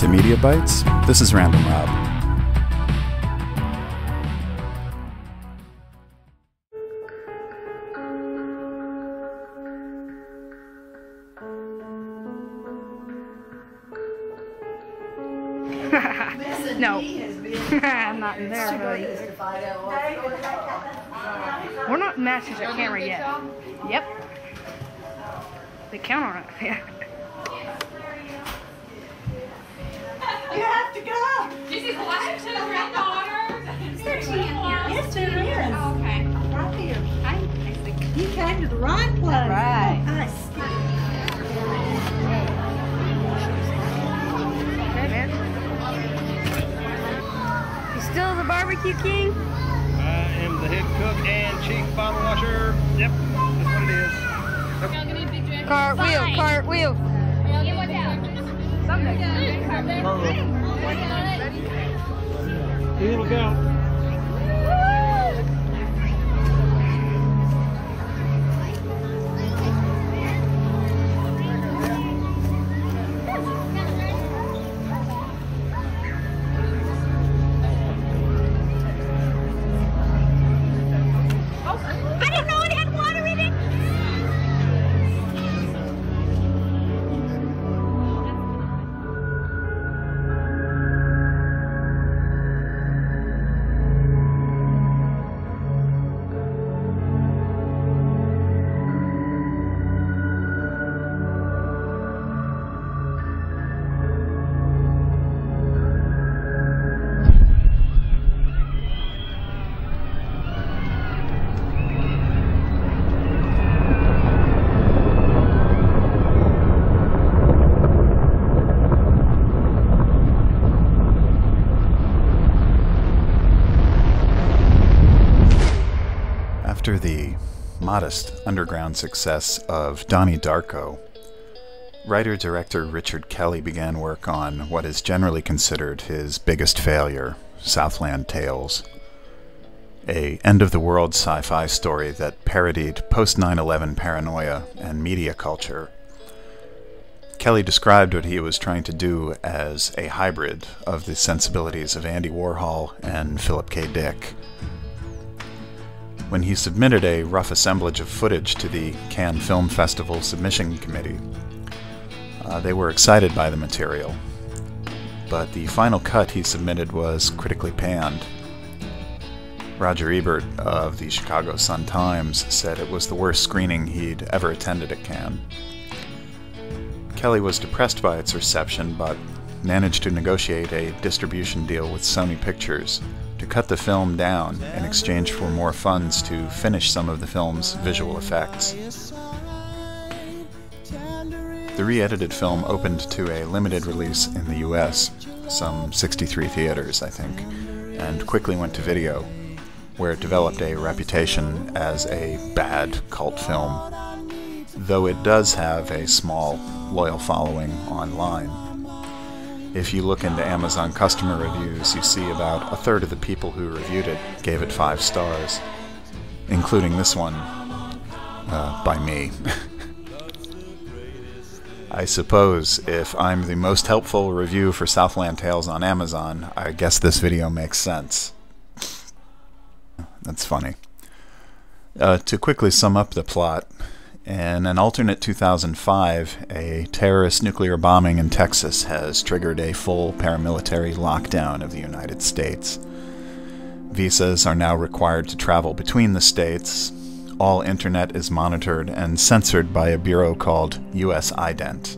to Media Bites. This is Random Rob. No, I'm not in there, buddy. We're not masters at camera yet. Yep. They count on it. Yeah. You have to go. This is what? To the granddaughter? Yes, there is. Oh, okay. Right here. I You came to the right place. Right. Nice. Okay, man. You still the barbecue king? I am the head cook and chief bottle washer. Yep, that's what it is. Y'all gonna need big drink? Cartwheel, cartwheel. Yeah, what's out? Someday. Hey, look out. I didn't know it had water in it. After the modest underground success of Donnie Darko, writer-director Richard Kelly began work on what is generally considered his biggest failure, Southland Tales, a end-of-the-world sci-fi story that parodied post-9/11 paranoia and media culture. Kelly described what he was trying to do as a hybrid of the sensibilities of Andy Warhol and Philip K. Dick. When he submitted a rough assemblage of footage to the Cannes Film Festival Submission Committee, they were excited by the material, but the final cut he submitted was critically panned. Roger Ebert of the Chicago Sun-Times said it was the worst screening he'd ever attended at Cannes. Kelly was depressed by its reception, but managed to negotiate a distribution deal with Sony Pictures to cut the film down in exchange for more funds to finish some of the film's visual effects. The re-edited film opened to a limited release in the US, some 63 theaters, I think, and quickly went to video, where it developed a reputation as a bad cult film, though it does have a small, loyal following online. If you look into Amazon customer reviews, you see about a third of the people who reviewed it gave it 5 stars, including this one by me. I suppose if I'm the most helpful review for Southland Tales on Amazon, I guess this video makes sense. That's funny. To quickly sum up the plot, in an alternate 2005, a terrorist nuclear bombing in Texas has triggered a full paramilitary lockdown of the United States. Visas are now required to travel between the states. All internet is monitored and censored by a bureau called U.S. Ident.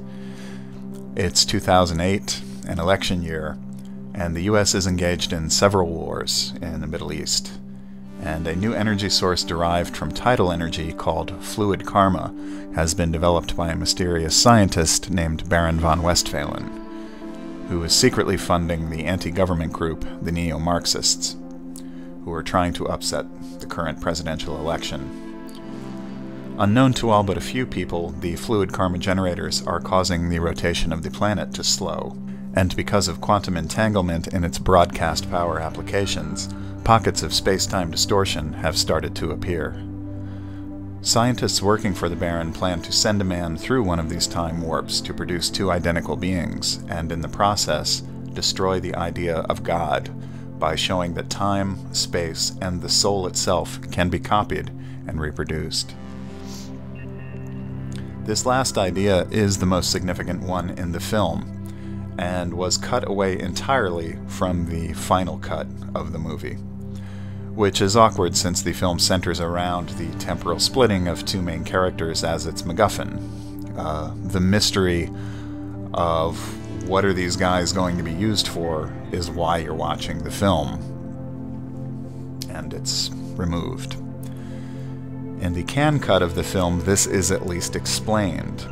It's 2008, an election year, and the U.S. is engaged in several wars in the Middle East. And a new energy source derived from tidal energy called fluid karma has been developed by a mysterious scientist named Baron von Westphalen, who is secretly funding the anti-government group, the Neo-Marxists, who are trying to upset the current presidential election. Unknown to all but a few people, the fluid karma generators are causing the rotation of the planet to slow, and because of quantum entanglement in its broadcast power applications, pockets of space-time distortion have started to appear. Scientists working for the Baron plan to send a man through one of these time warps to produce two identical beings, and in the process, destroy the idea of God by showing that time, space, and the soul itself can be copied and reproduced. This last idea is the most significant one in the film, and was cut away entirely from the final cut of the movie, which is awkward since the film centers around the temporal splitting of two main characters as its MacGuffin. The mystery of what are these guys going to be used for is why you're watching the film, and it's removed. In the can cut of the film, this is at least explained.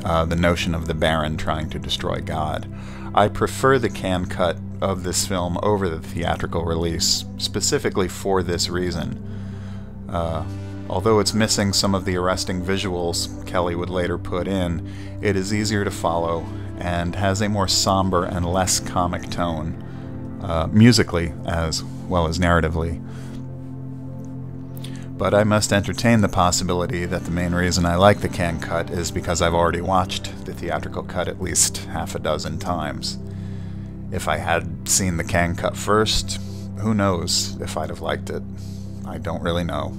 The notion of the Baron trying to destroy God. I prefer the can cut of this film over the theatrical release, specifically for this reason. Although it's missing some of the arresting visuals Kelly would later put in, it is easier to follow and has a more somber and less comic tone, musically as well as narratively. But I must entertain the possibility that the main reason I like the can cut is because I've already watched the theatrical cut at least half a dozen times. If I had seen the can cut first, who knows if I'd have liked it. I don't really know.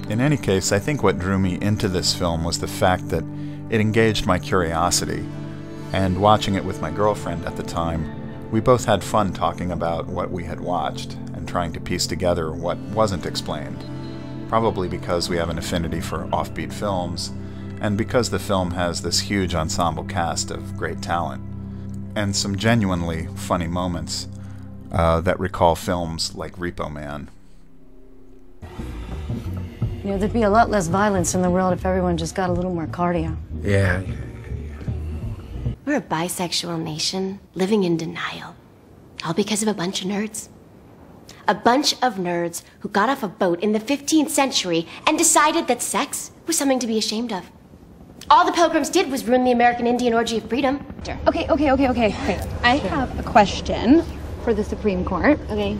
In any case, I think what drew me into this film was the fact that it engaged my curiosity, and watching it with my girlfriend at the time, we both had fun talking about what we had watched and trying to piece together what wasn't explained, probably because we have an affinity for offbeat films, and because the film has this huge ensemble cast of great talent, and some genuinely funny moments that recall films like Repo Man. You know, there'd be a lot less violence in the world if everyone just got a little more cardio. Yeah. We're a bisexual nation living in denial. All because of a bunch of nerds. A bunch of nerds who got off a boat in the 15th century and decided that sex was something to be ashamed of. All the Pilgrims did was ruin the American Indian orgy of freedom. Okay. I have a question for the Supreme Court. Okay.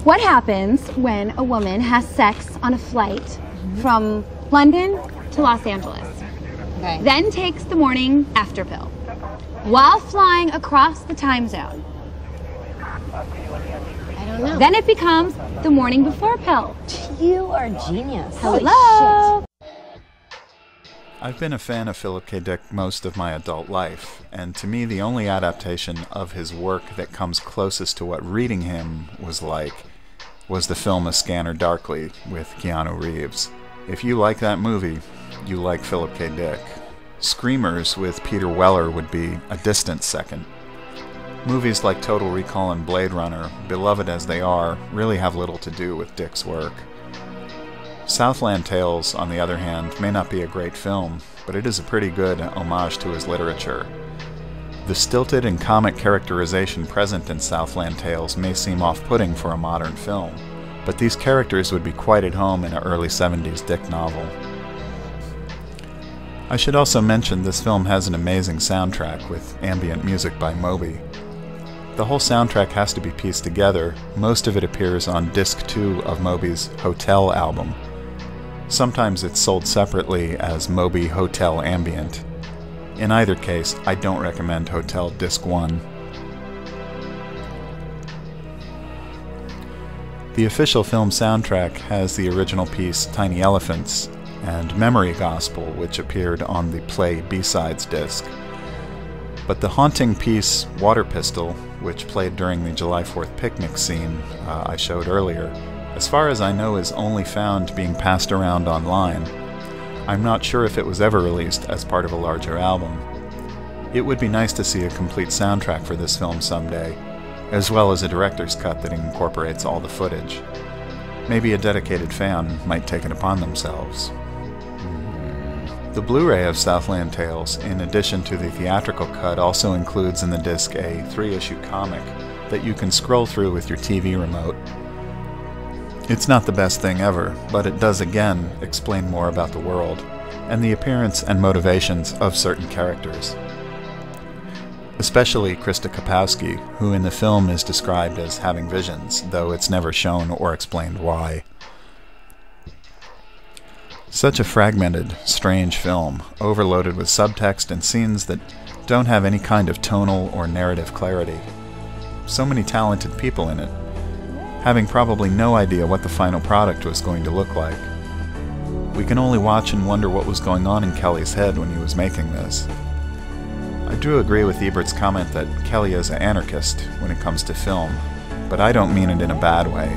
What happens when a woman has sex on a flight from London to Los Angeles, then takes the morning after pill while flying across the time zone? I don't know. Then it becomes the morning before pill. You are genius. Hello? I've been a fan of Philip K. Dick most of my adult life, and to me the only adaptation of his work that comes closest to what reading him was like was the film A Scanner Darkly with Keanu Reeves. If you like that movie, you like Philip K. Dick. Screamers with Peter Weller would be a distant second. Movies like Total Recall and Blade Runner, beloved as they are, really have little to do with Dick's work. Southland Tales, on the other hand, may not be a great film, but it is a pretty good homage to his literature. The stilted and comic characterization present in Southland Tales may seem off-putting for a modern film, but these characters would be quite at home in an early 70s Dick novel. I should also mention this film has an amazing soundtrack with ambient music by Moby. The whole soundtrack has to be pieced together. Most of it appears on disc 2 of Moby's Hotel album. Sometimes it's sold separately as Moby Hotel Ambient. In either case, I don't recommend Hotel Disc 1. The official film soundtrack has the original piece Tiny Elephants and Memory Gospel, which appeared on the Play B-Sides disc. But the haunting piece Water Pistol, which played during the July 4th picnic scene I showed earlier, as far as I know is only found being passed around online. I'm not sure if it was ever released as part of a larger album. It would be nice to see a complete soundtrack for this film someday, as well as a director's cut that incorporates all the footage. Maybe a dedicated fan might take it upon themselves. The Blu-ray of Southland Tales, in addition to the theatrical cut, also includes in the disc a 3-issue comic that you can scroll through with your TV remote. It's not the best thing ever, but it does again explain more about the world, and the appearance and motivations of certain characters. especially Krista Kapowski, who in the film is described as having visions, though it's never shown or explained why. Such a fragmented, strange film, overloaded with subtext and scenes that don't have any kind of tonal or narrative clarity. So many talented people in it, having probably no idea what the final product was going to look like. We can only watch and wonder what was going on in Kelly's head when he was making this. I do agree with Ebert's comment that Kelly is an anarchist when it comes to film, but I don't mean it in a bad way.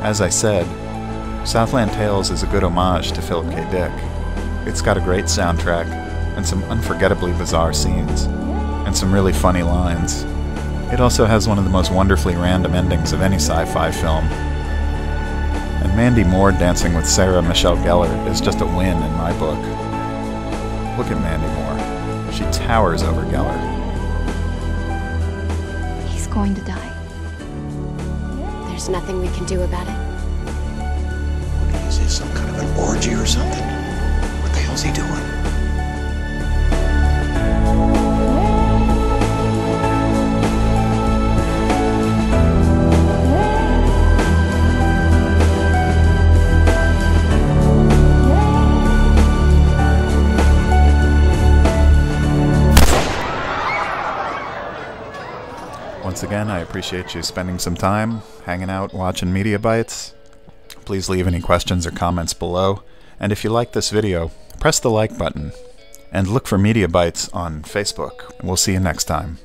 As I said, Southland Tales is a good homage to Philip K. Dick. It's got a great soundtrack, and some unforgettably bizarre scenes, and some really funny lines. It also has one of the most wonderfully random endings of any sci-fi film. And Mandy Moore dancing with Sarah Michelle Gellar is just a win in my book. Look at Mandy Moore. She towers over Gellar. He's going to die. There's nothing we can do about it. Is it some kind of an orgy or something? What the hell's he doing? Once again, I appreciate you spending some time hanging out, watching Media Bites. Please leave any questions or comments below, and if you like this video, press the like button, and look for Media Bites on Facebook. We'll see you next time.